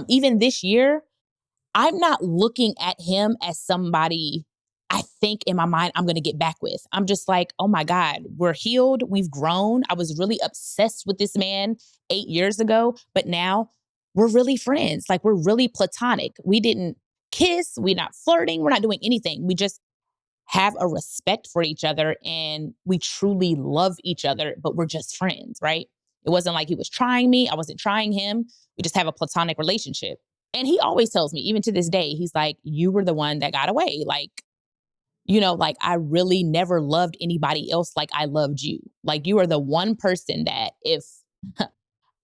even this year, I'm not looking at him as somebody I think in my mind I'm going to get back with. I'm just like, oh my God, we're healed. We've grown. I was really obsessed with this man 8 years ago, but now we're really friends. Like we're really platonic. We didn't kiss. We're not flirting. We're not doing anything. We just have a respect for each other and we truly love each other, but we're just friends, right? It wasn't like he was trying me. I wasn't trying him. We just have a platonic relationship. And he always tells me, even to this day, he's like, you were the one that got away. Like, like I really never loved anybody else like I loved you. Like, you are the one person that if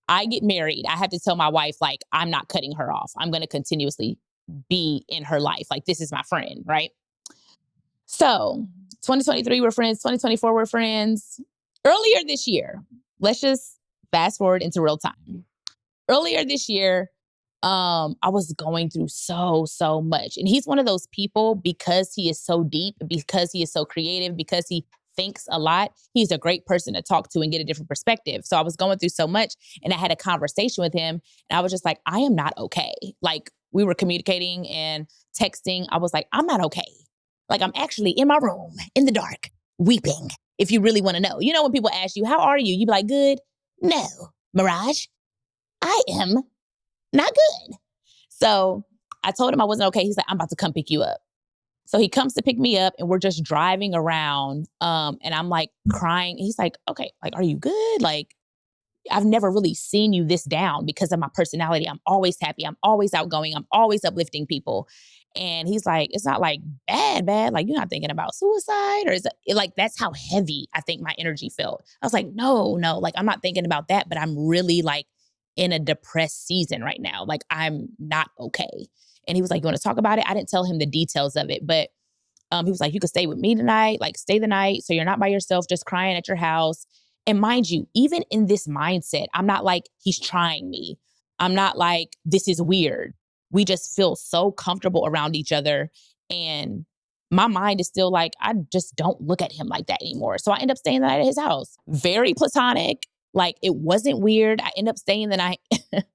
I get married, I have to tell my wife, like, I'm not cutting her off. I'm going to continuously be in her life. Like, this is my friend, right? So 2023, we're friends. 2024, we're friends. Earlier this year, let's just fast forward into real time. Earlier this year, I was going through so much. And he's one of those people, because he is so deep, because he is so creative, because he thinks a lot, he's a great person to talk to and get a different perspective. So I was going through so much and I had a conversation with him and I was just like, I am not okay. Like we were communicating and texting. I was like, I'm not okay. Like I'm actually in my room in the dark, weeping. If you really want to know, when people ask you, how are you? You be like, good. No, Mirage, I am not good. So I told him I wasn't okay. He's like, I'm about to come pick you up. So he comes to pick me up and we're just driving around. And I'm like crying. He's like, okay, like, are you good? Like, I've never really seen you this down because of my personality. I'm always happy. I'm always outgoing. I'm always uplifting people. And he's like, it's not like bad. Like, you're not thinking about suicide, or is it like, that's how heavy I think my energy felt. I was like, no, like, I'm not thinking about that, but I'm really like in a depressed season right now. Like, I'm not okay. And he was like, you want to talk about it? I didn't tell him the details of it, but he was like, you could stay with me tonight, like stay the night. So you're not by yourself, just crying at your house. And mind you, even in this mindset, I'm not like, he's trying me. I'm not like, this is weird. We just feel so comfortable around each other. And my mind is still like, I just don't look at him like that anymore. So I end up staying the night at his house. Very platonic. Like it wasn't weird. I end up staying the night,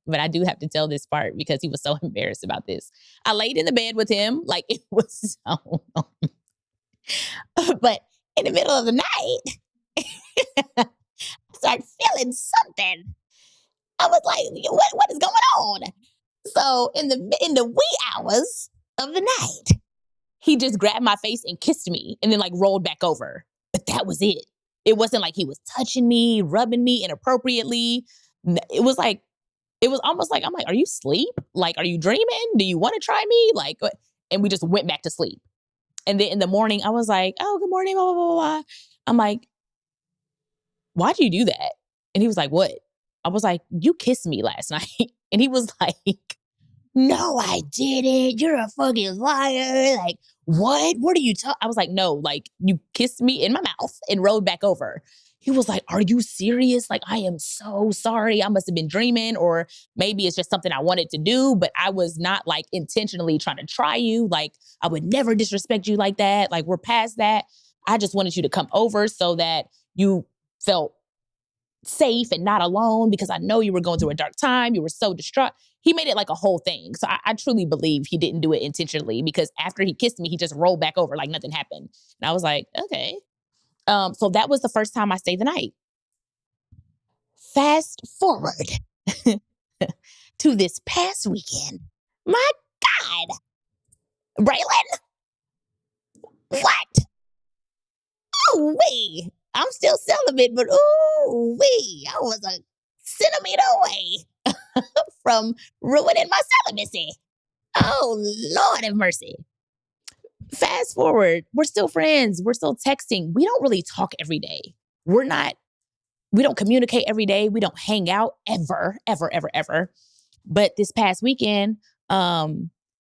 but I do have to tell this part because he was so embarrassed about this. I laid in the bed with him. Like it was so, but in the middle of the night, I started feeling something. I was like, what is going on? So in the wee hours of the night, he just grabbed my face and kissed me and then like rolled back over. But that was it. It wasn't like he was touching me, rubbing me inappropriately. It was almost like, I'm like, are you asleep? Like, are you dreaming? Do you want to try me? Like, and we just went back to sleep. And then in the morning, I was like, oh, good morning, blah, blah, blah, blah. I'm like, why'd you do that? And he was like, what? I was like, you kissed me last night. And he was like, no, I didn't. You're a fucking liar. Like, what? What are you talking? I was like, no, like you kissed me in my mouth and rolled back over. He was like, are you serious? Like, I am so sorry. I must have been dreaming, or maybe it's just something I wanted to do, but I was not like intentionally trying to try you. Like, I would never disrespect you like that. Like, we're past that. I just wanted you to come over so that you felt safe and not alone, because I know you were going through a dark time. You were so distraught. He made it like a whole thing. So I truly believe he didn't do it intentionally, because after he kissed me, he just rolled back over like nothing happened. And I was like, okay. So that was the first time I stayed the night. Fast forward to this past weekend. My God. Braylon, what? Oh, wee. I'm still celibate, but ooh, wee. I was a centimeter away from ruining my celibacy. Oh, Lord have mercy. Fast forward, we're still friends. We're still texting. We don't really talk every day. We don't communicate every day. We don't hang out ever, ever, ever, ever. But this past weekend,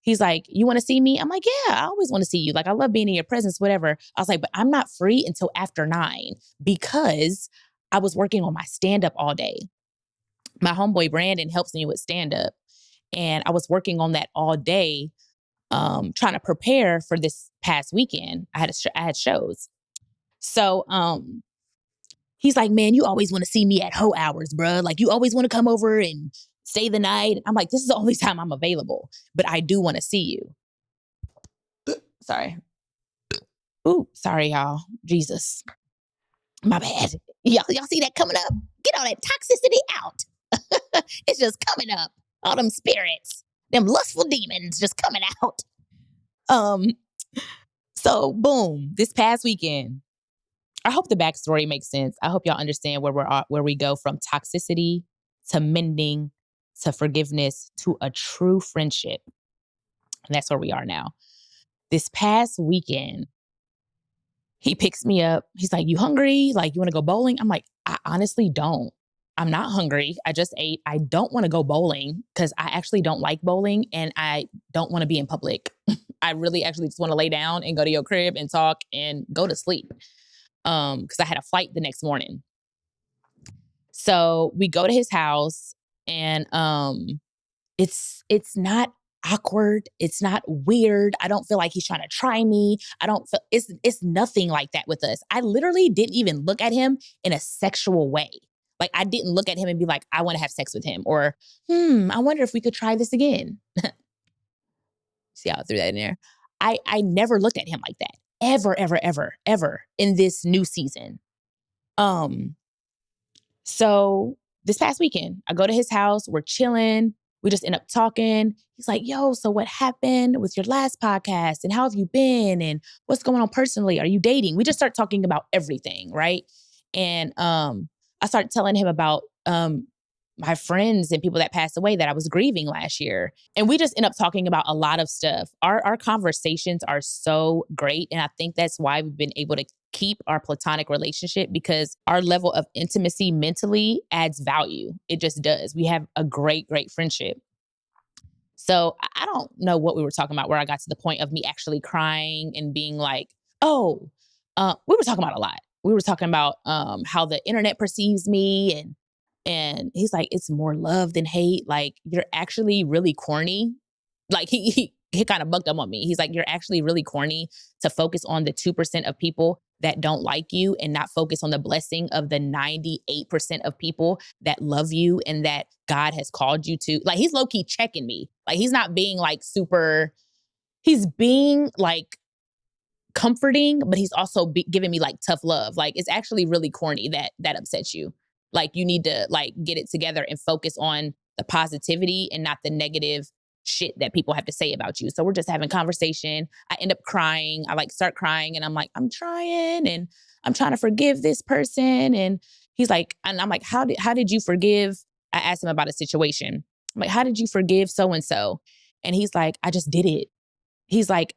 he's like, you want to see me? I'm like, yeah, I always want to see you. Like, I love being in your presence, whatever. I was like, but I'm not free until after 9 because I was working on my stand-up all day. My homeboy Brandon helps me with stand-up. And I was working on that all day, trying to prepare for this past weekend. I had shows. So he's like, man, you always want to see me at ho hours, bruh. Like, you always want to come over and stay the night. I'm like, this is the only time I'm available, but I do want to see you. Sorry. Ooh, sorry, y'all. Jesus. My bad. Y'all see that coming up? Get all that toxicity out. It's just coming up. All them spirits, them lustful demons just coming out. Um, so boom, this past weekend, I hope the backstory makes sense. I hope y'all understand where we go from toxicity to mending to forgiveness to a true friendship. And that's where we are now. This past weekend, he picks me up. He's like, "You hungry? Like, you want to go bowling?" I'm like, "I honestly don't. I'm not hungry. I just ate. I don't want to go bowling because I actually don't like bowling and I don't want to be in public. I really actually just want to lay down and go to your crib and talk and go to sleep. Because I had a flight the next morning. So we go to his house and it's not awkward. It's not weird. I don't feel like he's trying to try me. I don't feel it's nothing like that with us. I literally didn't even look at him in a sexual way. Like I didn't look at him and be like, I want to have sex with him or, I wonder if we could try this again. See how I threw that in there? I never looked at him like that. Ever, ever, ever, ever in this new season. Um, So this past weekend, I go to his house, we're chilling, we just end up talking. He's like, "Yo, so what happened with your last podcast? And how have you been? And what's going on personally? Are you dating?" We just start talking about everything, right? And I started telling him about my friends and people that passed away that I was grieving last year. And we just end up talking about a lot of stuff. Our conversations are so great. And I think that's why we've been able to keep our platonic relationship because our level of intimacy mentally adds value. It just does. We have a great, great friendship. So I don't know what we were talking about where I got to the point of me actually crying and being like, oh, we were talking about a lot. We were talking about how the internet perceives me and he's like, it's more love than hate. Like you're actually really corny. Like he kind of bucked up on me. He's like, you're actually really corny to focus on the 2% of people that don't like you and not focus on the blessing of the 98% of people that love you and that God has called you to. Like he's low key checking me. Like he's not being like super, he's being like comforting, but he's also giving me like tough love. Like it's actually really corny that upsets you. Like you need to like get it together and focus on the positivity and not the negative shit that people have to say about you. So we're just having conversation. I end up crying. I like start crying and I'm like, I'm trying and I'm trying to forgive this person. And he's like, and I'm like, how did you forgive? I asked him about a situation. I'm like, how did you forgive so and so? And he's like, I just did it. He's like,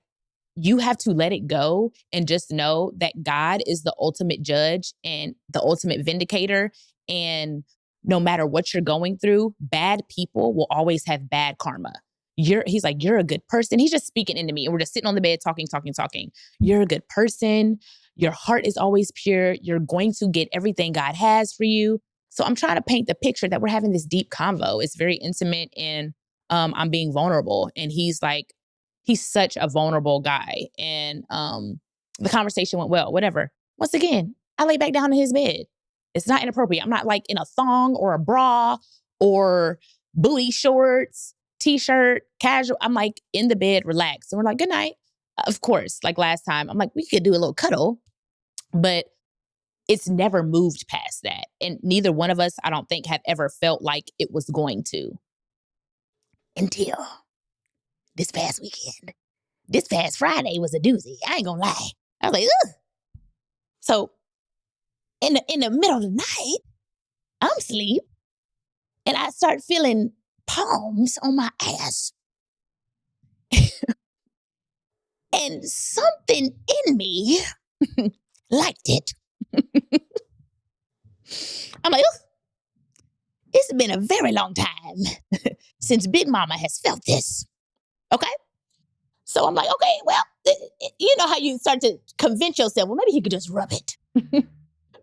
you have to let it go and just know that God is the ultimate judge and the ultimate vindicator. And no matter what you're going through, bad people will always have bad karma. He's like, you're a good person. He's just speaking into me. And we're just sitting on the bed talking, talking, talking. You're a good person. Your heart is always pure. You're going to get everything God has for you. So I'm trying to paint the picture that we're having this deep convo. It's very intimate and I'm being vulnerable. And he's like, he's such a vulnerable guy. And the conversation went well, whatever. Once again, I lay back down in his bed. It's not inappropriate. I'm not like in a thong or a bra or booty shorts, t-shirt, casual. I'm like in the bed, relaxed. And we're like, good night. Of course, like last time, I'm like, we could do a little cuddle, but it's never moved past that. And neither one of us, I don't think, have ever felt like it was going to. Until this past weekend. This past Friday was a doozy. I ain't gonna lie. I was like, ugh. So in the middle of the night, I'm asleep and I start feeling palms on my ass. And something in me liked it. I'm like, ugh, it's been a very long time since Big Mama has felt this. Okay? So I'm like, okay, well, you know how you start to convince yourself, well, maybe he could just rub it.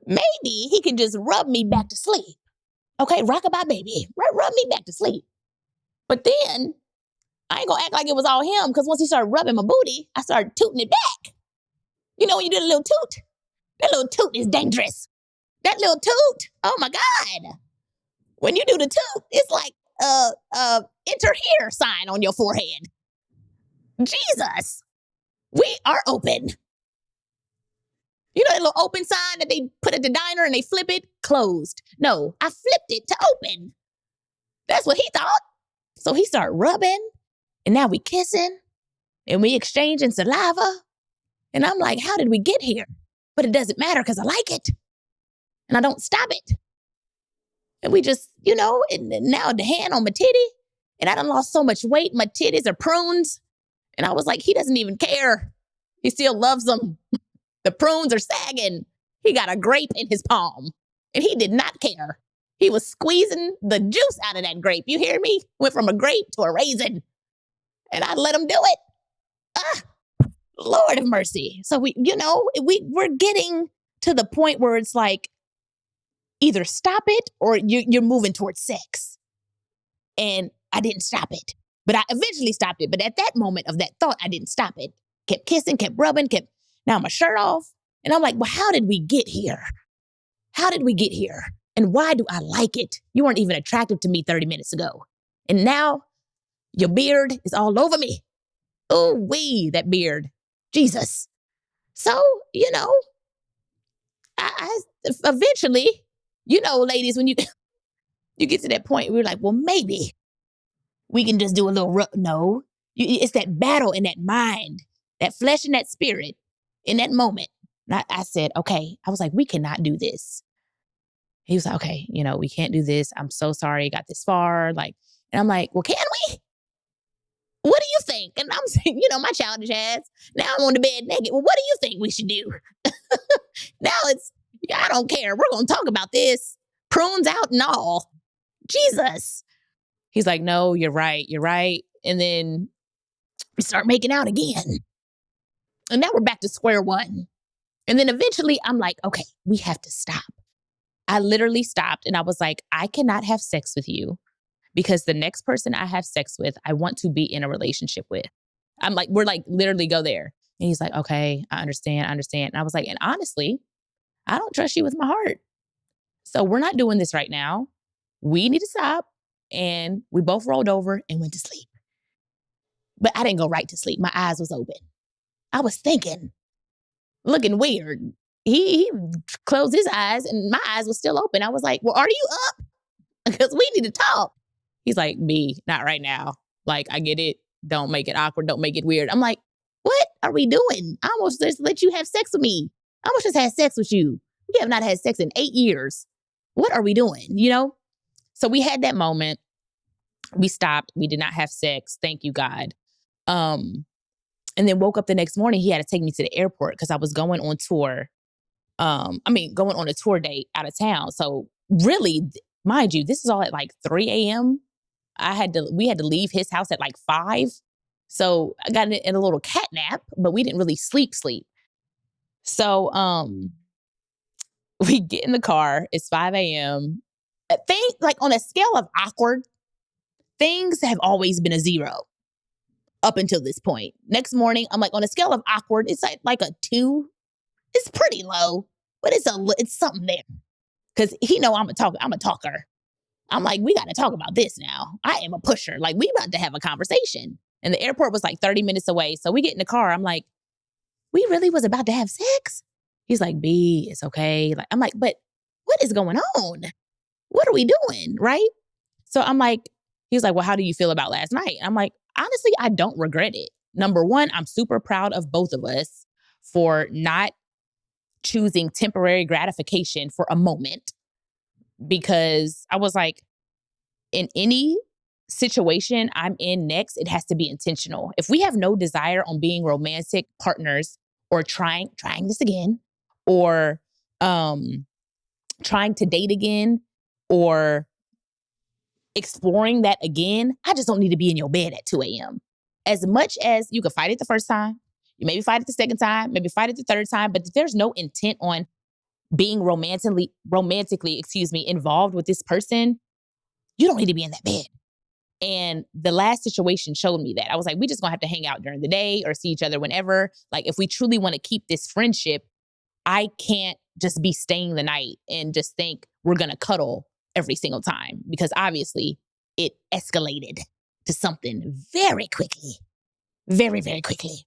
Maybe he can just rub me back to sleep. Okay, rockabye baby, rub me back to sleep. But then I ain't gonna act like it was all him because once he started rubbing my booty, I started tooting it back. You know when you do a little toot? That little toot is dangerous. That little toot, oh my God. When you do the toot, it's like enter here sign on your forehead. Jesus, we are open. You know that little open sign that they put at the diner and they flip it? Closed. No, I flipped it to open. That's what he thought. So he started rubbing, and now we kissing, and we exchanging saliva. And I'm like, how did we get here? But it doesn't matter because I like it. And I don't stop it. And we just, and now the hand on my titty. And I done lost so much weight. My titties are prunes. And I was like, he doesn't even care. He still loves them. The prunes are sagging. He got a grape in his palm. And he did not care. He was squeezing the juice out of that grape. You hear me? Went from a grape to a raisin. And I let him do it. Lord of mercy. So we're getting to the point where it's like, either stop it or you're moving towards sex. And I didn't stop it. But I eventually stopped it. But at that moment of that thought, I didn't stop it. Kept kissing, kept rubbing, now my shirt off. And I'm like, well, how did we get here? How did we get here? And why do I like it? You weren't even attractive to me 30 minutes ago. And now your beard is all over me. Oh, wee, that beard. Jesus. So, I eventually, ladies, when you get to that point, we're like, well, maybe we can just do a little no. It's that battle in that mind, that flesh and that spirit in that moment. And I said, okay. I was like, we cannot do this. He was like, okay, we can't do this. I'm so sorry I got this far. And I'm like, well, can we? What do you think? And I'm saying, my childish ass. Now I'm on the bed naked. Well, what do you think we should do? Now I don't care. We're going to talk about this. Prunes out and all. Jesus. He's like, no, you're right. You're right. And then we start making out again. And now we're back to square one. And then eventually I'm like, okay, we have to stop. I literally stopped and I was like, I cannot have sex with you because the next person I have sex with, I want to be in a relationship with. I'm like, we're like literally go there. And he's like, okay, I understand. And I was like, and honestly, I don't trust you with my heart. So we're not doing this right now. We need to stop. And we both rolled over and went to sleep. But I didn't go right to sleep. My eyes was open. I was thinking, looking weird. He closed his eyes and my eyes were still open. I was like, well, are you up? Because we need to talk. He's like, B, not right now. Like, I get it. Don't make it awkward. Don't make it weird. I'm like, what are we doing? I almost just let you have sex with me. I almost just had sex with you. We have not had sex in 8 years. What are we doing? So we had that moment. We stopped. We did not have sex. Thank you, God. And then woke up the next morning. He had to take me to the airport because I was going on tour. Going on a tour date out of town. So really, mind you, this is all at like 3 a.m. We had to leave his house at like 5. So I got in a little cat nap, but we didn't really sleep. So we get in the car. It's 5 a.m. Things like on a scale of awkward, things have always been a 0 up until this point. Next morning, I'm like, on a scale of awkward, it's like a 2. It's pretty low, but it's something there. Because he know I'm a talker. I'm like, we got to talk about this now. I am a pusher. Like, we about to have a conversation. And the airport was like 30 minutes away. So we get in the car. I'm like, we really was about to have sex? He's like, B, it's okay. Like, I'm like, but what is going on? What are we doing? Right? So I'm like, he was like, well, how do you feel about last night? I'm like, honestly, I don't regret it. Number one, I'm super proud of both of us for not choosing temporary gratification for a moment, because I was like, in any situation I'm in next, it has to be intentional. If we have no desire on being romantic partners or trying this again, or trying to date again, or exploring that again, I just don't need to be in your bed at 2 a.m. As much as you could fight it the first time, you maybe fight it the second time, maybe fight it the third time, but if there's no intent on being romantically, involved with this person, you don't need to be in that bed. And the last situation showed me that. I was like, we just gonna have to hang out during the day or see each other whenever. Like, if we truly want to keep this friendship, I can't just be staying the night and just think we're gonna cuddle every single time, because obviously it escalated to something very quickly. Very, very quickly.